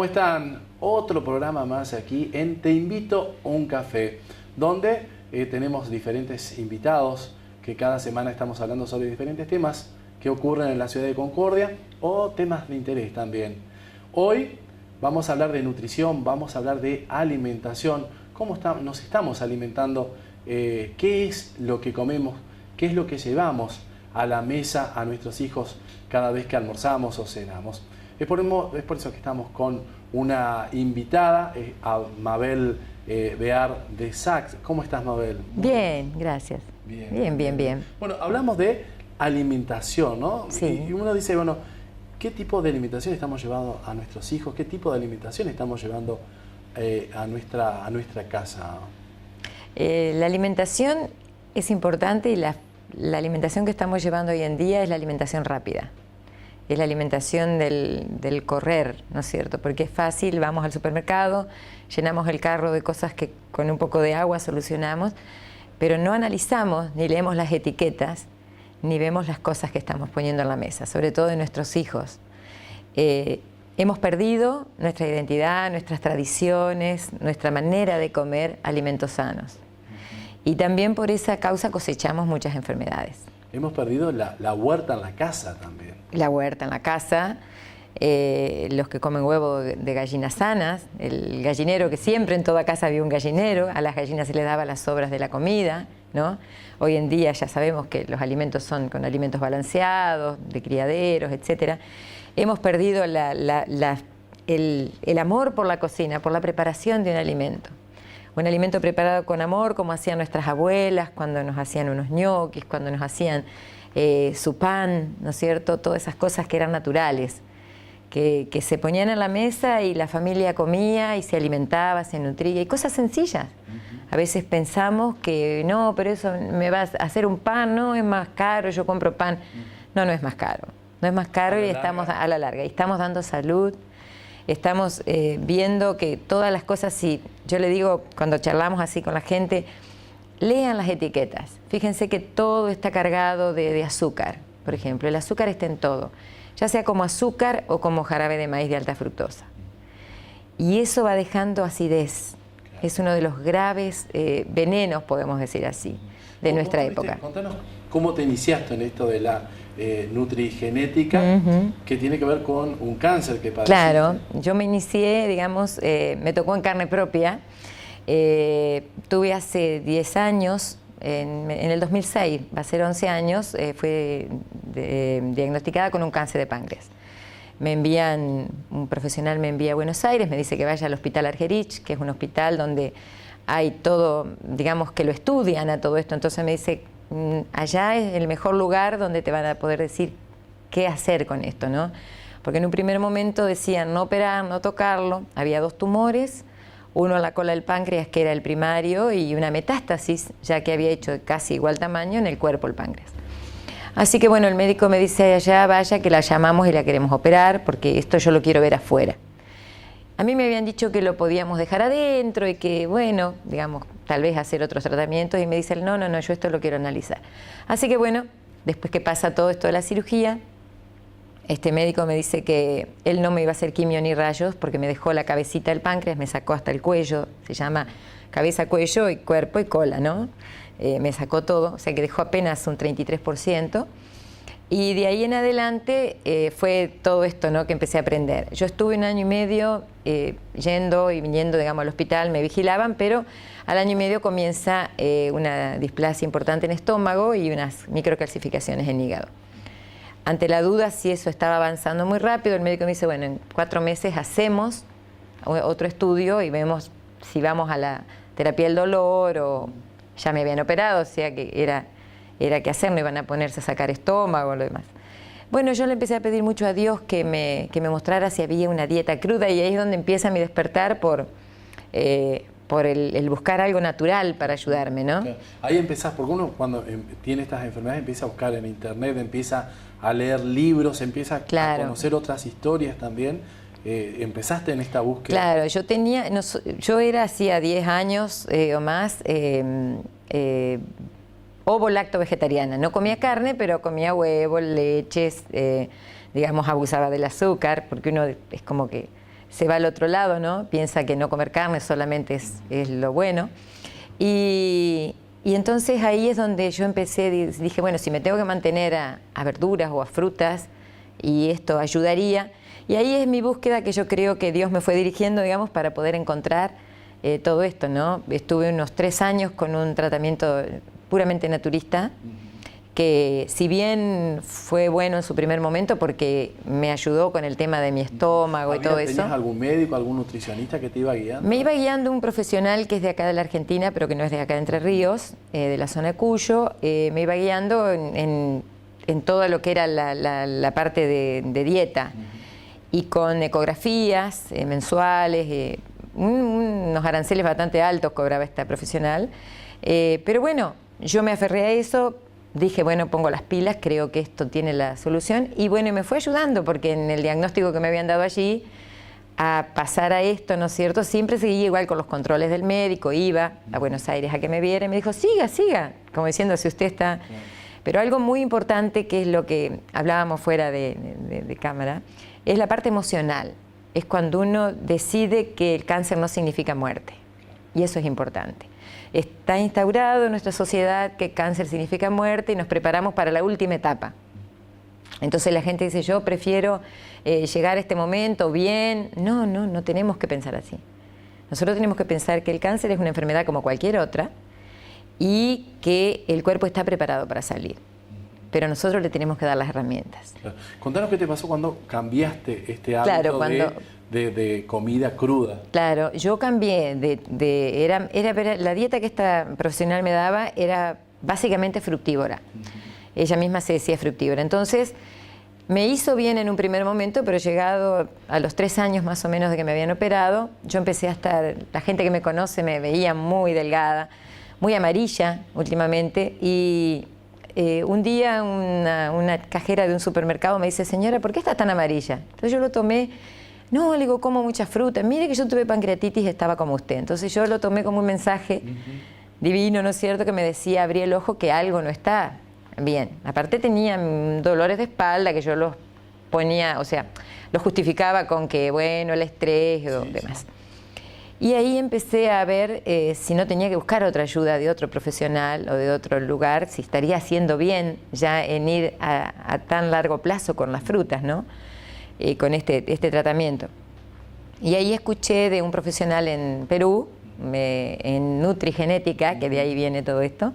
¿Cómo están? Otro programa más aquí en Te Invito a un Café, donde tenemos diferentes invitados que cada semana estamos hablando sobre diferentes temas que ocurren en la ciudad de Concordia o temas de interés también. Hoy vamos a hablar de nutrición, vamos a hablar de alimentación, cómo nos estamos alimentando, qué es lo que comemos, qué es lo que llevamos a la mesa a nuestros hijos cada vez que almorzamos o cenamos. Es por eso que estamos con una invitada, a Mabel Bear de Saks. ¿Cómo estás, Mabel? Bien, gracias. Bien. Bueno, hablamos de alimentación, ¿no? Sí. Y uno dice, bueno, ¿qué tipo de alimentación estamos llevando a nuestros hijos? ¿Qué tipo de alimentación estamos llevando a nuestra casa? La alimentación es importante y la alimentación que estamos llevando hoy en día es la alimentación rápida. Es la alimentación del correr, ¿no es cierto? Porque es fácil, vamos al supermercado, llenamos el carro de cosas que con un poco de agua solucionamos, pero no analizamos ni leemos las etiquetas, ni vemos las cosas que estamos poniendo en la mesa, sobre todo de nuestros hijos. Hemos perdido nuestra identidad, nuestras tradiciones, nuestra manera de comer alimentos sanos. Y también por esa causa cosechamos muchas enfermedades. Hemos perdido la huerta en la casa también. La huerta en la casa, los que comen huevo de gallinas sanas, el gallinero, que siempre en toda casa había un gallinero, a las gallinas se les daba las sobras de la comida, ¿no? Hoy en día ya sabemos que los alimentos son con alimentos balanceados, de criaderos, etc. Hemos perdido el amor por la cocina, por la preparación de un alimento. Un alimento preparado con amor, como hacían nuestras abuelas cuando nos hacían unos ñoquis, cuando nos hacían su pan, ¿no es cierto? Todas esas cosas que eran naturales, que se ponían en la mesa y la familia comía y se alimentaba, se nutría, y cosas sencillas. A veces pensamos que no, pero eso me va a hacer un pan, no, es más caro, yo compro pan. No es más caro. No es más caro y estamos a la larga. Y estamos dando salud. Estamos viendo que todas las cosas, si yo le digo cuando charlamos así con la gente, lean las etiquetas. Fíjense que todo está cargado de azúcar, por ejemplo. El azúcar está en todo, ya sea como azúcar o como jarabe de maíz de alta fructosa. Y eso va dejando acidez. Es uno de los graves venenos, podemos decir así, de nuestra época. Contanos cómo te iniciaste en esto de la nutrigenética, que tiene que ver con un cáncer que padeciste. Claro, yo me inicié, digamos, me tocó en carne propia. Tuve hace 10 años, en el 2006, va a ser 11 años, fui diagnosticada con un cáncer de páncreas. Un profesional me envía a Buenos Aires, me dice que vaya al Hospital Argerich, que es un hospital donde hay todo, digamos que lo estudian a todo esto. Entonces me dice, allá es el mejor lugar donde te van a poder decir qué hacer con esto, ¿no? Porque en un primer momento decían no operar, no tocarlo. Había 2 tumores, uno en la cola del páncreas, que era el primario, y una metástasis, ya que había hecho casi igual tamaño en el cuerpo el páncreas. Así que bueno, el médico me dice allá, vaya, que la llamamos y la queremos operar, porque esto yo lo quiero ver afuera. A mí me habían dicho que lo podíamos dejar adentro y que, bueno, digamos, tal vez hacer otros tratamientos, y me dice, no, yo esto lo quiero analizar. Así que bueno, después que pasa todo esto de la cirugía, este médico me dice que él no me iba a hacer quimio ni rayos porque me dejó la cabecita del páncreas, me sacó hasta el cuello, se llama cabeza, cuello y cuerpo y cola, ¿no? Me sacó todo, o sea que dejó apenas un 33%. Y de ahí en adelante fue todo esto, ¿no?, que empecé a aprender. Yo estuve 1 año y medio yendo y viniendo, digamos, al hospital, me vigilaban, pero al año y medio comienza una displasia importante en estómago y unas microcalcificaciones en hígado. Ante la duda si eso estaba avanzando muy rápido, el médico me dice, bueno, en 4 meses hacemos otro estudio y vemos si vamos a la terapia del dolor o ya me habían operado, o sea que era que hacer, no iban a ponerse a sacar estómago o lo demás. Bueno, yo le empecé a pedir mucho a Dios que me mostrara si había una dieta cruda, y ahí es donde empieza mi despertar por el buscar algo natural para ayudarme, ¿no? Claro. Ahí empezás, porque uno cuando tiene estas enfermedades empieza a buscar en internet, empieza a leer libros, empieza a conocer otras historias también. Empezaste en esta búsqueda. Claro, yo era hacía 10 años o más ovo-lacto vegetariana. No comía carne, pero comía huevo, leches, digamos, abusaba del azúcar, porque uno es como que se va al otro lado, ¿no? Piensa que no comer carne solamente es lo bueno. Y entonces ahí es donde yo empecé, dije, bueno, si me tengo que mantener a verduras o a frutas, y esto ayudaría. Y ahí es mi búsqueda, que yo creo que Dios me fue dirigiendo, digamos, para poder encontrar todo esto, ¿no? Estuve unos 3 años con un tratamiento puramente naturista, que si bien fue bueno en su primer momento porque me ayudó con el tema de mi estómago y todo eso. ¿Tenías algún médico, algún nutricionista que te iba guiando? Me iba guiando un profesional que es de acá de la Argentina, pero que no es de acá de Entre Ríos, de la zona de Cuyo. Me iba guiando en todo lo que era la parte de dieta, y con ecografías mensuales, unos aranceles bastante altos cobraba esta profesional. Pero bueno, yo me aferré a eso. Dije, bueno, pongo las pilas, creo que esto tiene la solución. Y bueno, me fue ayudando, porque en el diagnóstico que me habían dado allí, a pasar a esto, ¿no es cierto? Siempre seguía igual con los controles del médico, iba a Buenos Aires a que me viera y me dijo, siga, siga, como diciendo, si usted está... Pero algo muy importante, que es lo que hablábamos fuera de cámara, es la parte emocional. Es cuando uno decide que el cáncer no significa muerte. Y eso es importante. Está instaurado en nuestra sociedad que cáncer significa muerte y nos preparamos para la última etapa. Entonces la gente dice, yo prefiero llegar a este momento bien. No, no, no tenemos que pensar así. Nosotros tenemos que pensar que el cáncer es una enfermedad como cualquier otra y que el cuerpo está preparado para salir. Pero nosotros le tenemos que dar las herramientas. Claro. Contanos qué te pasó cuando cambiaste este hábito de comida cruda. Claro, yo cambié la dieta que esta profesional me daba era básicamente fructívora. Ella misma se decía fructívora. Entonces, me hizo bien en un primer momento, pero llegado a los 3 años más o menos de que me habían operado, yo empecé a estar, la gente que me conoce me veía muy delgada, muy amarilla últimamente, y un día una cajera de un supermercado me dice, señora, ¿por qué está tan amarilla? Entonces yo lo tomé, no, le digo, como mucha fruta, mire que yo tuve pancreatitis y estaba como usted. Entonces yo lo tomé como un mensaje divino, ¿no es cierto?, que me decía, abrí el ojo, que algo no está bien. Aparte tenía dolores de espalda que yo los ponía, o sea, los justificaba con que, bueno, el estrés o demás. Y ahí empecé a ver si no tenía que buscar otra ayuda de otro profesional o de otro lugar, si estaría haciendo bien ya en ir a tan largo plazo con las frutas, ¿no? Con este tratamiento. Y ahí escuché de un profesional en Perú, en nutrigenética, que de ahí viene todo esto,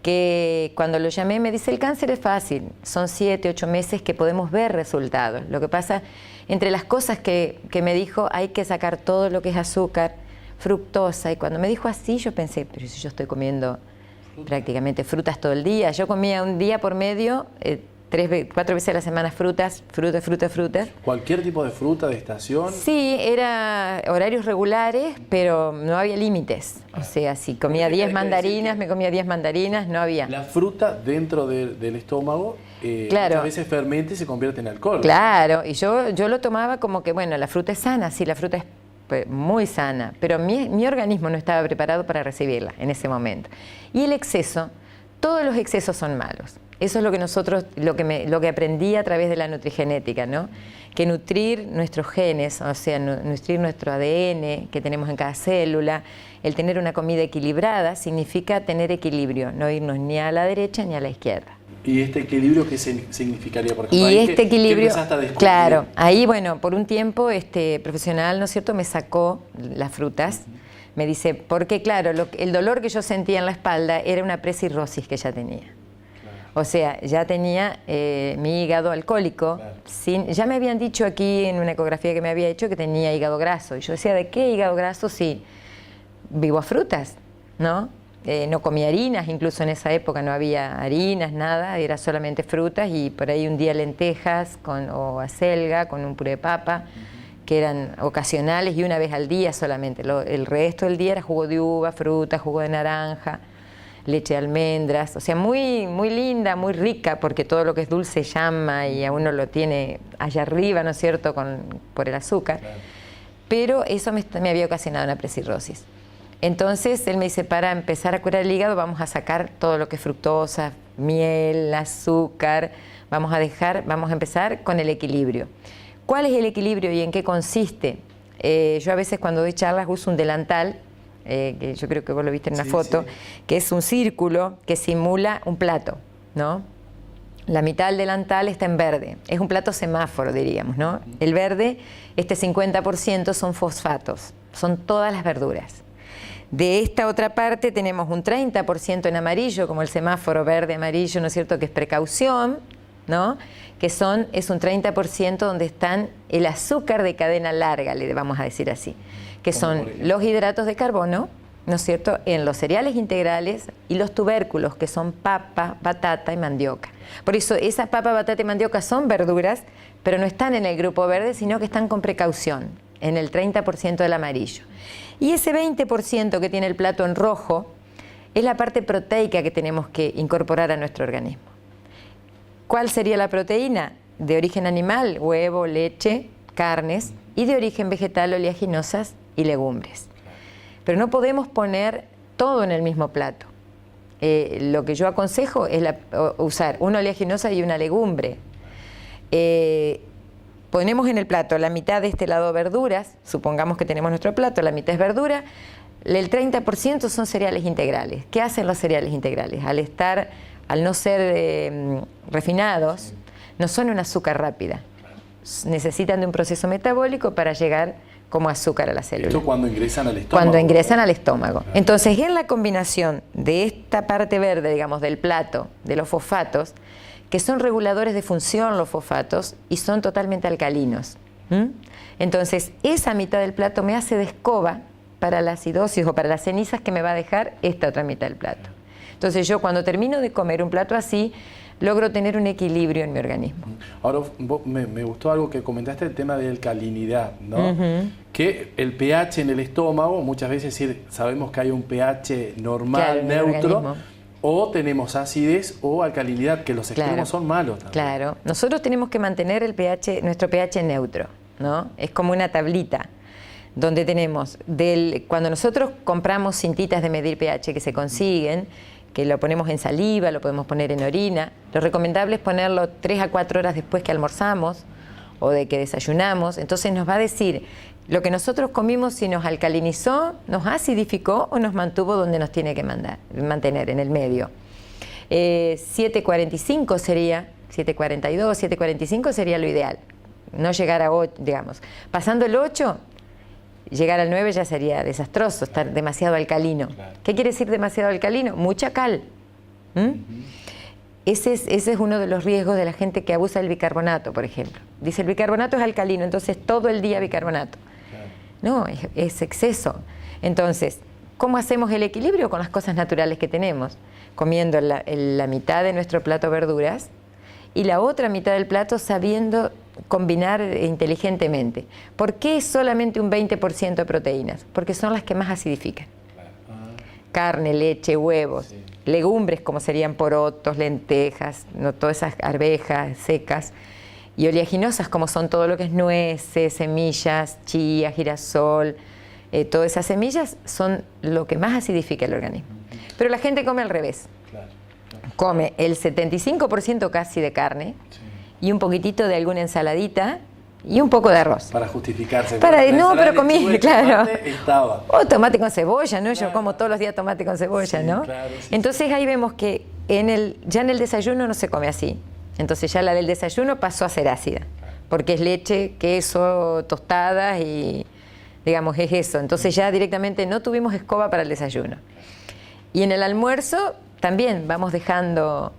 que cuando lo llamé me dice, el cáncer es fácil, son 7, 8 meses que podemos ver resultados. Lo que pasa, entre las cosas que me dijo, hay que sacar todo lo que es azúcar, fructosa, y cuando me dijo así yo pensé, pero si yo estoy comiendo prácticamente frutas todo el día, yo comía un día por medio, 4 veces a la semana frutas. ¿Cualquier tipo de fruta de estación? Sí, era horarios regulares, pero no había límites. O sea, si comía 10 mandarinas, me comía 10 mandarinas, no había. La fruta dentro del estómago claro, muchas veces fermenta y se convierte en alcohol. Claro, y yo lo tomaba como que, bueno, la fruta es sana, sí, la fruta es muy sana, pero mi organismo no estaba preparado para recibirla en ese momento. Y el exceso, todos los excesos son malos. Eso es lo que nosotros, lo que aprendí a través de la nutrigenética, ¿no? Que nutrir nuestros genes, o sea, nutrir nuestro ADN que tenemos en cada célula, el tener una comida equilibrada significa tener equilibrio, no irnos ni a la derecha ni a la izquierda. ¿Y este equilibrio qué significaría, por ejemplo? Y este equilibrio, ¿qué empezaste a descubrir? Claro, ahí, bueno, por un tiempo este profesional, ¿no es cierto?, me sacó las frutas. Me dice, porque claro, el dolor que yo sentía en la espalda era una presirrosis que ya tenía. O sea, ya tenía mi hígado alcohólico. Claro. Ya me habían dicho aquí en una ecografía que me había hecho que tenía hígado graso. Y yo decía, ¿de qué hígado graso? Sí, vivo a frutas, ¿no? No comía harinas, incluso en esa época no había harinas, nada, era solamente frutas y por ahí un día lentejas o acelga con un puré de papa, que eran ocasionales y una vez al día solamente. El resto del día era jugo de uva, fruta, jugo de naranja, leche de almendras, o sea, muy, muy linda, muy rica, porque todo lo que es dulce llama y a uno lo tiene allá arriba, ¿no es cierto?, por el azúcar. Claro. Pero eso me había ocasionado una presirrosis. Entonces él me dice, para empezar a curar el hígado vamos a sacar todo lo que es fructosa, miel, azúcar, vamos a empezar con el equilibrio. ¿Cuál es el equilibrio y en qué consiste? Yo a veces cuando doy charlas uso un delantal, que yo creo que vos lo viste en una foto, que es un círculo que simula un plato, ¿no? La mitad del delantal está en verde, es un plato semáforo, diríamos, ¿no? El verde, este 50% son fosfatos, son todas las verduras. De esta otra parte tenemos un 30% en amarillo, como el semáforo verde-amarillo, ¿no es cierto?, que es precaución, ¿no?, que es un 30% donde están el azúcar de cadena larga, le vamos a decir así, que son los hidratos de carbono, ¿no es cierto?, en los cereales integrales y los tubérculos, que son papa, batata y mandioca. Por eso esas papa, batata y mandioca son verduras, pero no están en el grupo verde, sino que están con precaución, en el 30% del amarillo. Y ese 20% que tiene el plato en rojo es la parte proteica que tenemos que incorporar a nuestro organismo. ¿Cuál sería la proteína? De origen animal, huevo, leche, carnes, y de origen vegetal, oleaginosas y legumbres. Pero no podemos poner todo en el mismo plato. Lo que yo aconsejo es usar una oleaginosa y una legumbre. Ponemos en el plato la mitad de este lado verduras, supongamos que tenemos nuestro plato, la mitad es verdura, el 30% son cereales integrales. ¿Qué hacen los cereales integrales? Al no ser refinados, no son una azúcar rápida. Necesitan de un proceso metabólico para llegar como azúcar a la célula. Esto cuando ingresan al estómago. Cuando ingresan al estómago. Entonces, en la combinación de esta parte verde, digamos, del plato, de los fosfatos, que son reguladores de función los fosfatos y son totalmente alcalinos. Entonces, esa mitad del plato me hace de escoba para la acidosis o para las cenizas que me va a dejar esta otra mitad del plato. Entonces, yo cuando termino de comer un plato así, logro tener un equilibrio en mi organismo. Ahora, me gustó algo que comentaste, el tema de alcalinidad, ¿no? Que el pH en el estómago, muchas veces sabemos que hay un pH normal, claro, neutro, o tenemos acidez o alcalinidad, que los extremos son malos también. Claro, nosotros tenemos que mantener el pH, nuestro pH neutro, ¿no? Es como una tablita donde tenemos, cuando nosotros compramos cintitas de medir pH que se consiguen, que lo ponemos en saliva, lo podemos poner en orina, lo recomendable es ponerlo 3 a 4 horas después que almorzamos o de que desayunamos. Entonces nos va a decir lo que nosotros comimos, si nos alcalinizó, nos acidificó o nos mantuvo donde nos tiene que mantener, en el medio. 7,45 sería, 7,42, 7,45 sería lo ideal. No llegar a 8, digamos. Pasando el 8, llegar al 9 ya sería desastroso, estar demasiado alcalino. ¿Qué quiere decir demasiado alcalino? Mucha cal. Ese es uno de los riesgos de la gente que abusa del bicarbonato, por ejemplo. Dice, el bicarbonato es alcalino, entonces todo el día bicarbonato. No, es exceso. Entonces, ¿cómo hacemos el equilibrio? Con las cosas naturales que tenemos. Comiendo la mitad de nuestro plato verduras y la otra mitad del plato sabiendo combinar inteligentemente. ¿Por qué solamente un 20% de proteínas? Porque son las que más acidifican. Carne, leche, huevos, legumbres como serían porotos, lentejas, ¿no? Todas esas arvejas secas, y oleaginosas como son todo lo que es nueces, semillas, chía, girasol, todas esas semillas son lo que más acidifica el organismo. Pero la gente come al revés. Come el 75% casi de carne, y un poquitito de alguna ensaladita y un poco de arroz. Para justificarse. No, pero comí, claro. Estaba. O tomate con cebolla, ¿no? Claro. Yo como todos los días tomate con cebolla, ¿no? Claro, Entonces ahí vemos que ya en el desayuno no se come así. Entonces ya la del desayuno pasó a ser ácida, porque es leche, queso, tostadas y, digamos, es eso. Entonces ya directamente no tuvimos escoba para el desayuno. Y en el almuerzo también vamos dejando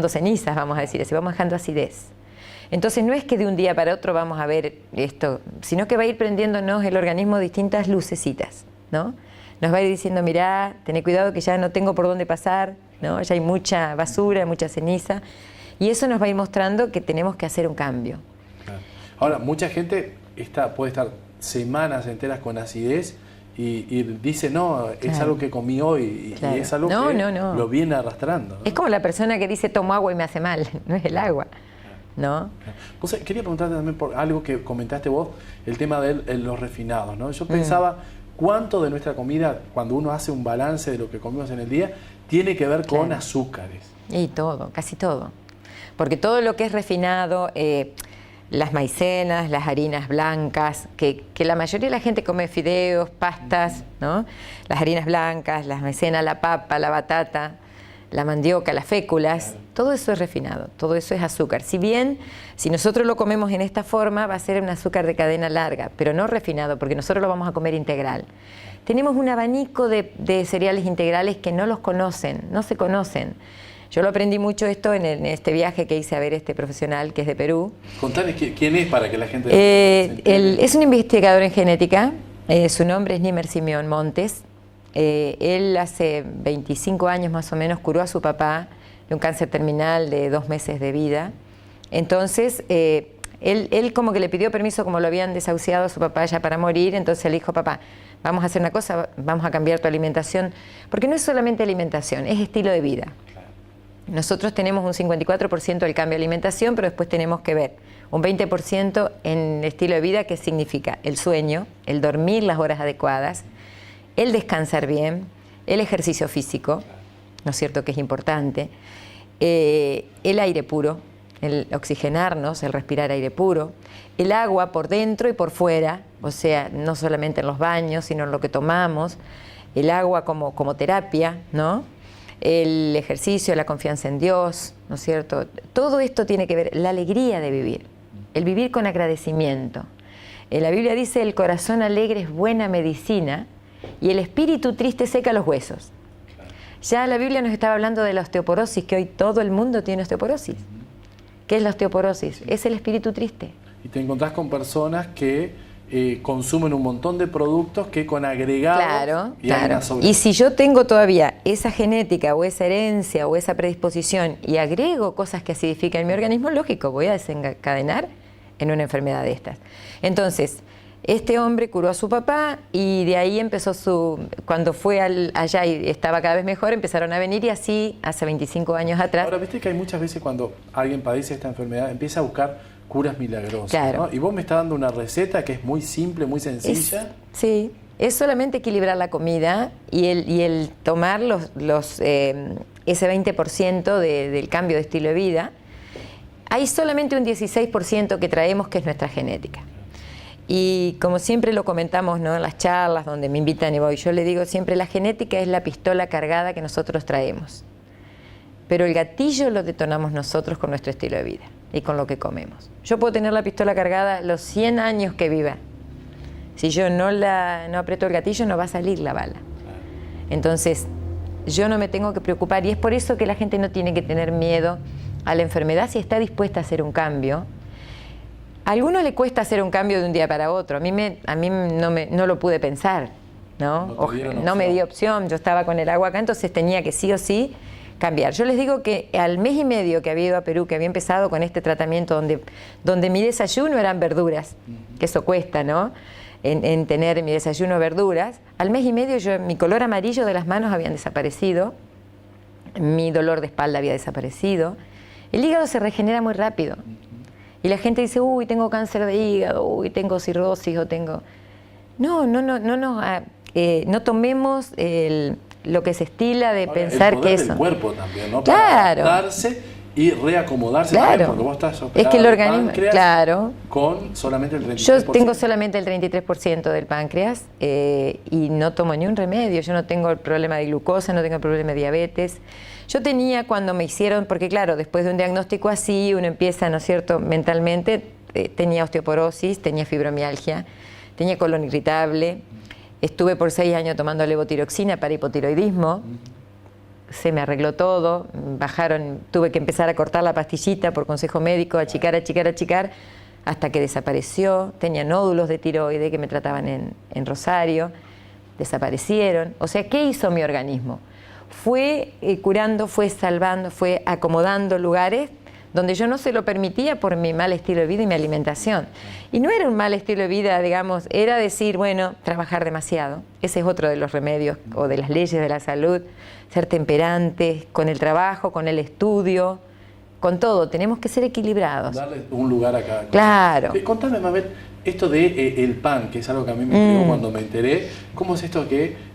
cenizas, vamos a decir así, vamos dejando acidez. Entonces no es que de un día para otro vamos a ver esto, sino que va a ir prendiéndonos el organismo distintas lucecitas, ¿no? Nos va a ir diciendo, mirá, tené cuidado que ya no tengo por dónde pasar, ¿no? Ya hay mucha basura, mucha ceniza, y eso nos va a ir mostrando que tenemos que hacer un cambio. Claro. Ahora, mucha gente puede estar semanas enteras con acidez y dice, no, es algo que comí hoy y es algo que lo viene arrastrando, ¿no? Es como la persona que dice, tomo agua y me hace mal, no es el agua, ¿no? Pues, quería preguntarte también por algo que comentaste vos, el tema de los refinados, ¿no? Yo pensaba, ¿cuánto de nuestra comida, cuando uno hace un balance de lo que comimos en el día, tiene que ver con azúcares? Y todo, casi todo. Porque todo lo que es refinado, las maicenas, las harinas blancas, que la mayoría de la gente come fideos, pastas, ¿no? Las harinas blancas, las maicenas, la papa, la batata, la mandioca, las féculas, todo eso es refinado, todo eso es azúcar. Si bien, si nosotros lo comemos en esta forma, va a ser un azúcar de cadena larga, pero no refinado, porque nosotros lo vamos a comer integral. Tenemos un abanico de cereales integrales que no los conocen, no se conocen. Yo lo aprendí mucho esto en este viaje que hice a ver este profesional que es de Perú. Contame quién es para que la gente... Es un investigador en genética, su nombre es Nimer Simeón Montes. Él hace 25 años más o menos curó a su papá de un cáncer terminal de 2 meses de vida. Entonces, él como que le pidió permiso, como lo habían desahuciado a su papá ya para morir, entonces le dijo, papá, vamos a hacer una cosa, vamos a cambiar tu alimentación, porque no es solamente alimentación, es estilo de vida. Nosotros tenemos un 54% del cambio de alimentación, pero después tenemos que ver un 20% en el estilo de vida, que significa el sueño, el dormir las horas adecuadas, el descansar bien, el ejercicio físico, ¿no es cierto?, que es importante, el aire puro, el oxigenarnos, el respirar aire puro, el agua por dentro y por fuera, o sea, no solamente en los baños, sino en lo que tomamos, el agua como terapia, ¿no?, el ejercicio, la confianza en Dios, ¿no es cierto? Todo esto tiene que ver, la alegría de vivir, el vivir con agradecimiento. La Biblia dice, el corazón alegre es buena medicina y el espíritu triste seca los huesos. Ya la Biblia nos estaba hablando de la osteoporosis, que hoy todo el mundo tiene osteoporosis. ¿Qué es la osteoporosis? Es el espíritu triste. Y te encontrás con personas que consumen un montón de productos que con agregados... Claro. Y si yo tengo todavía esa genética o esa herencia o esa predisposición y agrego cosas que acidifican mi organismo, lógico, voy a desencadenar en una enfermedad de estas. Entonces, este hombre curó a su papá y de ahí empezó cuando fue allá y estaba cada vez mejor, empezaron a venir y así hace 25 años atrás. Ahora, viste que hay muchas veces cuando alguien padece esta enfermedad, empieza a buscar curas milagrosas, claro, ¿no? Y vos me estás dando una receta que es muy simple, muy sencilla. Sí, es solamente equilibrar la comida y el tomar ese 20% del cambio de estilo de vida. Hay solamente un 16% que traemos, que es nuestra genética. Y como siempre lo comentamos, ¿no?, en las charlas donde me invitan y voy, yo le digo siempre, la genética es la pistola cargada que nosotros traemos. Pero el gatillo lo detonamos nosotros con nuestro estilo de vida y con lo que comemos. Yo puedo tener la pistola cargada los 100 años que viva. Si yo no aprieto el gatillo, no va a salir la bala. Entonces, yo no me tengo que preocupar, y es por eso que la gente no tiene que tener miedo a la enfermedad si está dispuesta a hacer un cambio. A algunos le cuesta hacer un cambio de un día para otro. A mí no lo pude pensar, ¿no? No me dio opción. Yo estaba con el agua acá, entonces tenía que sí o sí cambiar. Yo les digo que al mes y medio que había ido a Perú, que había empezado con este tratamiento donde mi desayuno eran verduras, que eso cuesta, ¿no?, en tener mi desayuno verduras, al mes y medio mi color amarillo de las manos habían desaparecido, mi dolor de espalda había desaparecido, el hígado se regenera muy rápido. Y la gente dice, uy, tengo cáncer de hígado, uy, tengo cirrosis o tengo... No tomemos lo que se estila de pensar que eso... El cuerpo también, ¿no? Claro. Para adaptarse y reacomodarse, claro, porque vos estás operado, es que el organismo, claro, con solamente el 33%. Yo tengo solamente el 33% del páncreas y no tomo ni un remedio. Yo no tengo el problema de glucosa, no tengo el problema de diabetes. Yo tenía cuando me hicieron, porque claro, después de un diagnóstico así, uno empieza, ¿no es cierto?, mentalmente, tenía osteoporosis, tenía fibromialgia, tenía colon irritable, estuve por 6 años tomando levotiroxina para hipotiroidismo, se me arregló todo, tuve que empezar a cortar la pastillita por consejo médico, achicar, hasta que desapareció. Tenía nódulos de tiroide que me trataban en Rosario, desaparecieron. O sea, ¿qué hizo mi organismo? Fue curando, fue salvando, fue acomodando lugares donde yo no se lo permitía por mi mal estilo de vida y mi alimentación. Y no era un mal estilo de vida, digamos, era decir, bueno, trabajar demasiado. Ese es otro de los remedios o de las leyes de la salud, ser temperantes con el trabajo, con el estudio, con todo. Tenemos que ser equilibrados. Darle un lugar a cada cosa. Claro. Contame, Mabel, esto de el pan, que es algo que a mí me intrigó cuando me enteré. ¿Cómo es esto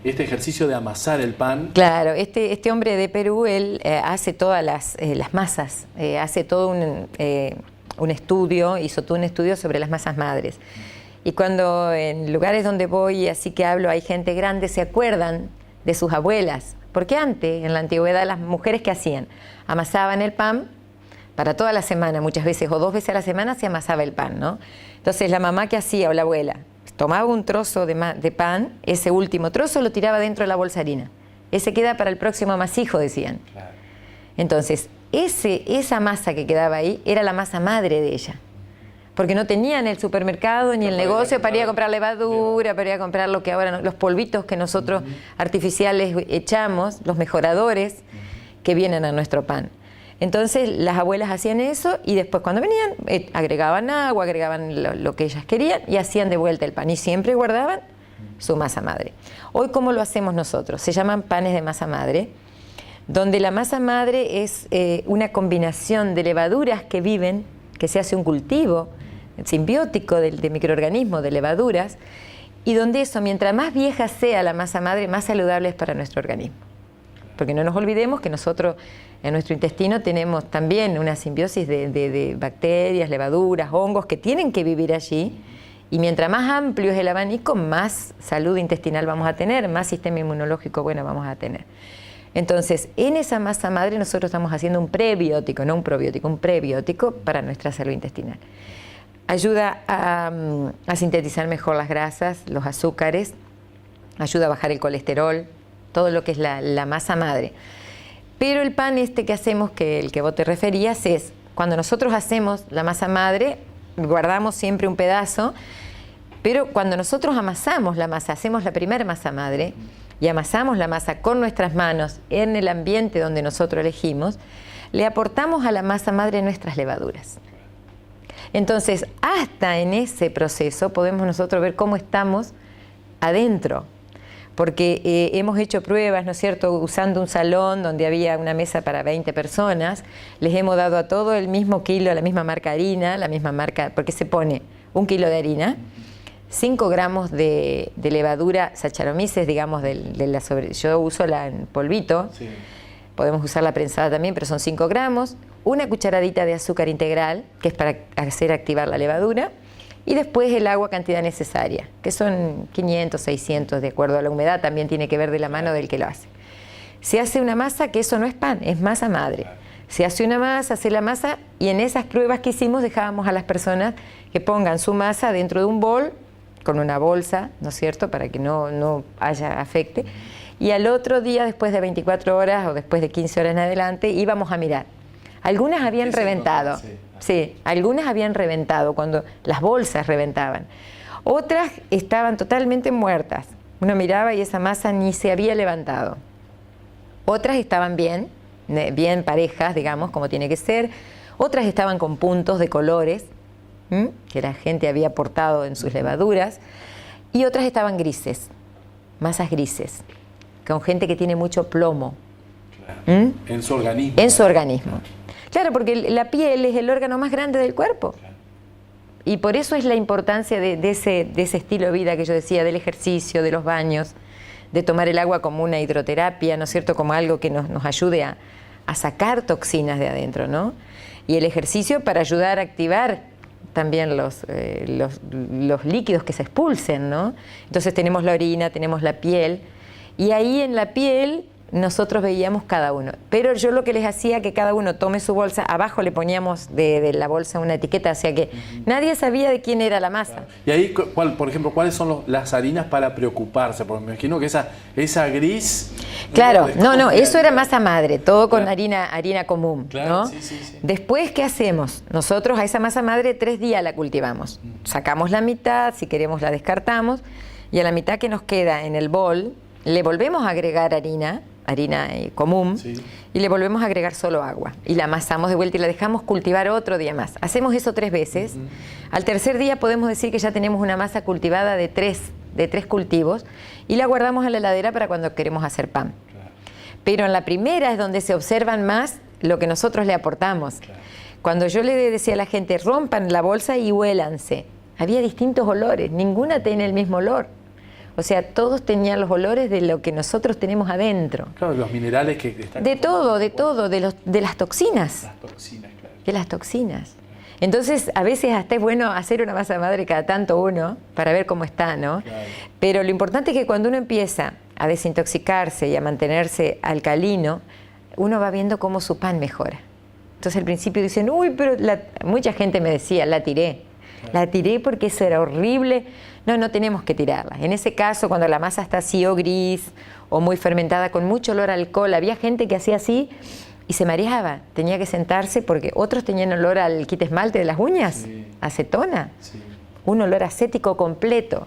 este ejercicio de amasar el pan? Claro, este hombre de Perú, él hace todas las masas, hace todo un estudio, hizo todo un estudio sobre las masas madres. Y cuando en lugares donde voy, así que hablo, hay gente grande, se acuerdan de sus abuelas. Porque antes, en la antigüedad, las mujeres, ¿qué hacían? Amasaban el pan para toda la semana, muchas veces, o 2 veces a la semana se amasaba el pan, ¿no? Entonces la mamá, ¿qué hacía? O la abuela, tomaba un trozo de pan, ese último trozo lo tiraba dentro de la bolsa de harina. Ese queda para el próximo amasijo, decían. Claro. Entonces, esa masa que quedaba ahí era la masa madre de ella. Porque no tenían el supermercado ni el negocio para ir a comprar levadura, para ir a comprar lo que ahora, los polvitos que nosotros artificiales echamos, los mejoradores que vienen a nuestro pan. Entonces las abuelas hacían eso y después cuando venían agregaban agua, agregaban lo que ellas querían y hacían de vuelta el pan y siempre guardaban su masa madre. Hoy, ¿cómo lo hacemos nosotros? Se llaman panes de masa madre, donde la masa madre es una combinación de levaduras que viven, que se hace un cultivo simbiótico de microorganismos, de levaduras, y donde eso, mientras más vieja sea la masa madre, más saludable es para nuestro organismo. Porque no nos olvidemos que nosotros en nuestro intestino tenemos también una simbiosis de bacterias, levaduras, hongos que tienen que vivir allí, y mientras más amplio es el abanico, más salud intestinal vamos a tener, más sistema inmunológico bueno vamos a tener. Entonces, en esa masa madre nosotros estamos haciendo un prebiótico, no un probiótico, un prebiótico para nuestra salud intestinal. Ayuda a sintetizar mejor las grasas, los azúcares, ayuda a bajar el colesterol, todo lo que es la masa madre. Pero el pan que hacemos, que el que vos te referías, es cuando nosotros hacemos la masa madre, guardamos siempre un pedazo, pero cuando nosotros amasamos la masa, hacemos la primera masa madre y amasamos la masa con nuestras manos en el ambiente donde nosotros elegimos, le aportamos a la masa madre nuestras levaduras. Entonces, hasta en ese proceso podemos nosotros ver cómo estamos adentro, porque hemos hecho pruebas, ¿no es cierto?, usando un salón donde había una mesa para 20 personas, les hemos dado a todo el mismo kilo, la misma marca harina, la misma marca, porque se pone 1 kilo de harina, 5 gramos de levadura Saccharomyces, digamos, yo uso la en polvito, sí. Podemos usar la prensada también, pero son 5 gramos, una cucharadita de azúcar integral, que es para hacer activar la levadura, y después el agua cantidad necesaria, que son 500, 600, de acuerdo a la humedad, también tiene que ver de la mano del que lo hace. Se hace una masa, que eso no es pan, es masa madre. Se hace una masa, hace la masa, y en esas pruebas que hicimos dejábamos a las personas que pongan su masa dentro de un bol, con una bolsa, ¿no es cierto?, para que no haya afecte, y al otro día, después de 24 horas o después de 15 horas en adelante, íbamos a mirar. Algunas habían reventado, sí, algunas habían reventado cuando las bolsas reventaban. Otras estaban totalmente muertas. Uno miraba y esa masa ni se había levantado. Otras estaban bien parejas, digamos, como tiene que ser. Otras estaban con puntos de colores, que la gente había aportado en sus levaduras. Y otras estaban grises, masas grises, con gente que tiene mucho plomo. Claro. En su organismo. En su organismo. Claro, porque la piel es el órgano más grande del cuerpo. Claro. Y por eso es la importancia de ese estilo de vida que yo decía, del ejercicio, de los baños, de tomar el agua como una hidroterapia, ¿no es cierto?, como algo que nos ayude a sacar toxinas de adentro, ¿no? Y el ejercicio para ayudar a activar también los líquidos que se expulsen, ¿no? Entonces tenemos la orina, tenemos la piel, y ahí en la piel nosotros veíamos cada uno. Pero yo lo que les hacía que cada uno tome su bolsa, abajo le poníamos de la bolsa una etiqueta, o sea que nadie sabía de quién era la masa. Claro. Y ahí, por ejemplo, ¿cuáles son las harinas para preocuparse? Porque me imagino que esa gris... Claro, no, eso era masa madre, todo con harina común, claro, ¿no? Sí. Después, ¿qué hacemos? Nosotros a esa masa madre 3 días la cultivamos. Sacamos la mitad, si queremos la descartamos, y a la mitad que nos queda en el bol, le volvemos a agregar harina común, sí. Y le volvemos a agregar solo agua y la amasamos de vuelta y la dejamos cultivar otro día más. Hacemos eso 3 veces. Al tercer día podemos decir que ya tenemos una masa cultivada de 3 cultivos y la guardamos en la heladera para cuando queremos hacer pan. Claro. Pero en la primera es donde se observan más lo que nosotros le aportamos. Claro. Cuando yo le decía a la gente, rompan la bolsa y huélanse, había distintos olores, ninguna tiene el mismo olor. O sea, todos tenían los olores de lo que nosotros tenemos adentro. Claro, los minerales que están... De todo, de las toxinas. Las toxinas, claro. De las toxinas. Entonces, a veces hasta es bueno hacer una masa madre cada tanto uno, para ver cómo está, ¿no? Claro. Pero lo importante es que cuando uno empieza a desintoxicarse y a mantenerse alcalino, uno va viendo cómo su pan mejora. Entonces al principio dicen, uy, pero mucha gente me decía, la tiré. Claro. La tiré porque eso era horrible. No, no tenemos que tirarla. En ese caso, cuando la masa está así o gris o muy fermentada con mucho olor a alcohol, había gente que hacía así y se mareaba. Tenía que sentarse porque otros tenían olor al quite esmalte de las uñas, sí. Acetona, sí. Un olor acético completo.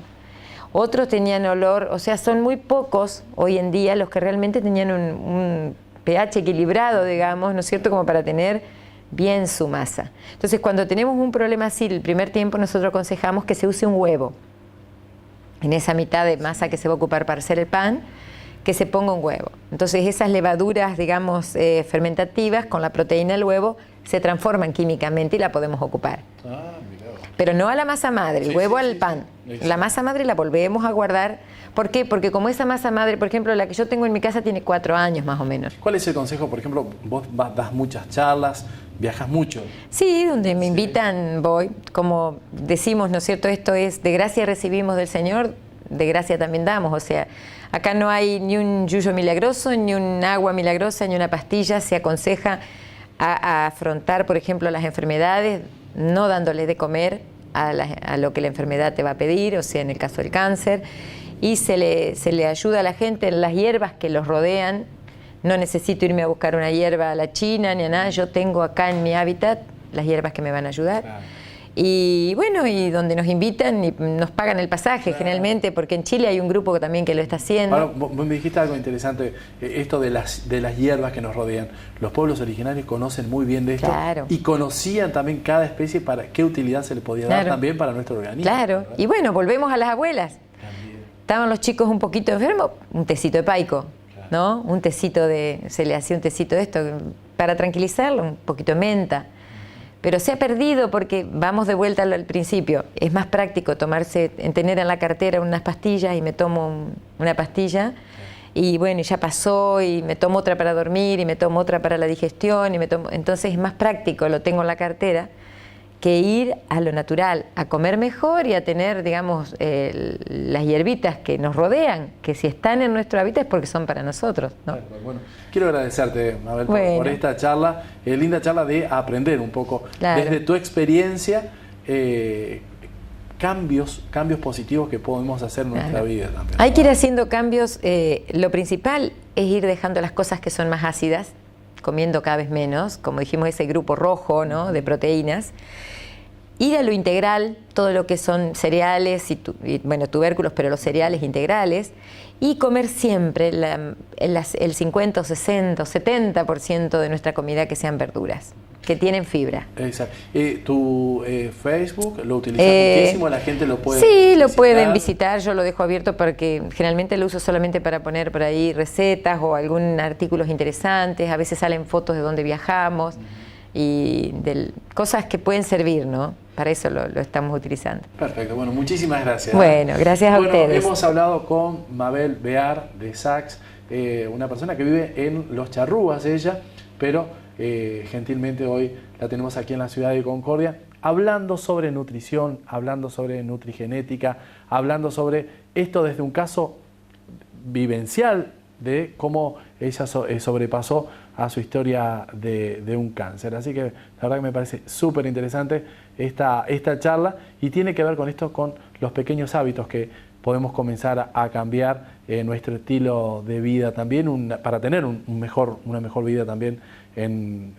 Otros tenían olor, o sea, son muy pocos hoy en día los que realmente tenían un pH equilibrado, digamos, ¿no es cierto?, como para tener bien su masa. Entonces, cuando tenemos un problema así, el primer tiempo nosotros aconsejamos que se use un huevo. En esa mitad de masa que se va a ocupar para hacer el pan, que se ponga un huevo. Entonces, esas levaduras, digamos, fermentativas, con la proteína del huevo, se transforman químicamente y la podemos ocupar. Pero no a la masa madre, el huevo al pan. La masa madre la volvemos a guardar. ¿Por qué? Porque como esa masa madre, por ejemplo, la que yo tengo en mi casa tiene 4 años más o menos. ¿Cuál es el consejo? Por ejemplo, vos das muchas charlas, viajas mucho. Sí, donde me invitan voy. Como decimos, ¿no es cierto? Esto es, de gracia recibimos del Señor, de gracia también damos. O sea, acá no hay ni un yuyo milagroso, ni un agua milagrosa, ni una pastilla. Se aconseja a afrontar, por ejemplo, las enfermedades, no dándole de comer a lo que la enfermedad te va a pedir, o sea, en el caso del cáncer, y se le ayuda a la gente en las hierbas que los rodean. No necesito irme a buscar una hierba a la China ni a nada, yo tengo acá en mi hábitat las hierbas que me van a ayudar. Claro. Y bueno, y donde nos invitan y nos pagan el pasaje, claro, generalmente, porque en Chile hay un grupo también que lo está haciendo. Bueno, vos me dijiste algo interesante, esto de las hierbas que nos rodean. Los pueblos originarios conocen muy bien de esto, claro, y conocían también cada especie para qué utilidad se le podía dar, claro, también para nuestro organismo. Claro, ¿verdad? Y bueno, volvemos a las abuelas. También. Estaban los chicos un poquito enfermos, un tecito de paico, claro, ¿no? Un tecito se le hacía un tecito de esto para tranquilizarlo, un poquito de menta. Pero se ha perdido porque vamos de vuelta al principio. Es más práctico tener en la cartera unas pastillas y me tomo una pastilla y bueno, ya pasó y me tomo otra para dormir y me tomo otra para la digestión entonces es más práctico, lo tengo en la cartera, que ir a lo natural, a comer mejor y a tener, digamos, las hierbitas que nos rodean, que si están en nuestro hábitat es porque son para nosotros, ¿no? Bueno, quiero agradecerte, Mabel, por esta charla, linda charla de aprender un poco, claro, desde tu experiencia, cambios positivos que podemos hacer en nuestra, claro, vida también. Hay que ir haciendo cambios, lo principal es ir dejando las cosas que son más ácidas, comiendo cada vez menos, como dijimos, ese grupo rojo, ¿no?, de proteínas. Ir a lo integral, todo lo que son cereales y bueno, tubérculos, pero los cereales integrales, y comer siempre el 50, o 60, o 70% de nuestra comida que sean verduras, que tienen fibra. Exacto. ¿Tu Facebook lo utilizas muchísimo? ¿La gente lo puede visitar? Sí, lo pueden visitar. Yo lo dejo abierto porque generalmente lo uso solamente para poner por ahí recetas o algún artículos interesantes. A veces salen fotos de dónde viajamos y de cosas que pueden servir, ¿no? Para eso lo estamos utilizando. Perfecto. Bueno, muchísimas gracias. Bueno, gracias a ustedes. Hemos hablado con Mabel Bear de Sachs, una persona que vive en Los Charrúas, ella, pero gentilmente hoy la tenemos aquí en la ciudad de Concordia, hablando sobre nutrición, hablando sobre nutrigenética, hablando sobre esto desde un caso vivencial de cómo ella sobrepasó a su historia de un cáncer. Así que la verdad que me parece súper interesante esta charla y tiene que ver con esto, con los pequeños hábitos que podemos comenzar a cambiar nuestro estilo de vida también, para tener una mejor vida también en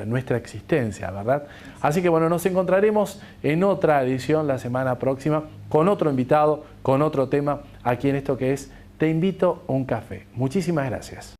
nuestra existencia, ¿verdad? Así que bueno, nos encontraremos en otra edición la semana próxima con otro invitado, con otro tema, aquí en esto que es Te invito a un café. Muchísimas gracias.